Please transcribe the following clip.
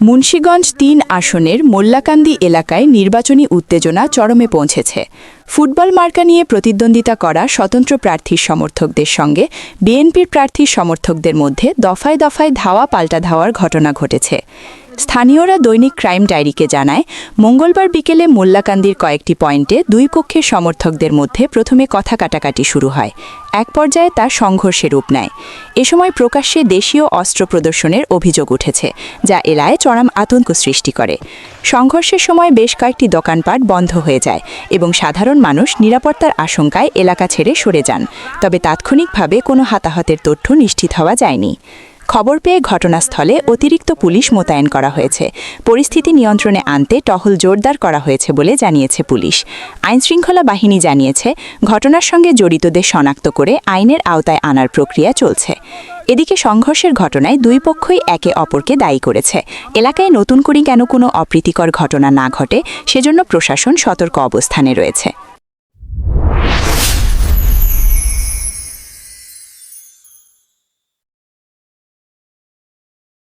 মুন্সিগঞ্জ ৩ আসনের মোল্লাকান্দি এলাকায় নির্বাচনী উত্তেজনা চরমে পৌঁছেছে। ফুটবল মার্কা নিয়ে প্রতিদ্বন্দ্বিতা করা স্বতন্ত্র প্রার্থীর সমর্থকদের সঙ্গে বিএনপির প্রার্থীর সমর্থকদের মধ্যে দফায় দফায় ধাওয়া পাল্টা ধাওয়ার ঘটনা ঘটেছে। স্থানীয়রা দৈনিক ক্রাইম ডায়েরিকে জানায়, মঙ্গলবার বিকেলে মোল্লাকান্দির কয়েকটি পয়েন্টে দুই পক্ষের সমর্থকদের মধ্যে প্রথমে কথা কাটাকাটি শুরু হয়। এক পর্যায়ে তা সংঘর্ষে রূপ নেয়। এ সময় প্রকাশ্যে দেশীয় অস্ত্র প্রদর্শনের অভিযোগ উঠেছে, যা এলাকায় চরম আতঙ্ক সৃষ্টি করে। সংঘর্ষের সময় বেশ কয়েকটি দোকানপাট বন্ধ হয়ে যায় এবং সাধারণ মানুষ নিরাপত্তার আশঙ্কায় এলাকা ছেড়ে সরে যান। তবে তাৎক্ষণিকভাবে কোনো হতাহতের তথ্য নিশ্চিত হওয়া যায়নি। খবর পেয়ে ঘটনাস্থলে অতিরিক্ত পুলিশ মোতায়েন করা হয়েছে। পরিস্থিতি নিয়ন্ত্রণে আনতে টহল জোরদার করা হয়েছে বলে জানিয়েছে পুলিশ। আইনশৃঙ্খলা বাহিনী জানিয়েছে, ঘটনার সঙ্গে জড়িতদের শনাক্ত করে আইনের আওতায় আনার প্রক্রিয়া চলছে। এদিকে সংঘর্ষের ঘটনায় দুই পক্ষই একে অপরকে দায়ী করেছে। এলাকায় নতুন করে কেন কোনো অপ্রীতিকর ঘটনা না ঘটে, সেজন্য প্রশাসন সতর্ক অবস্থানে রয়েছে।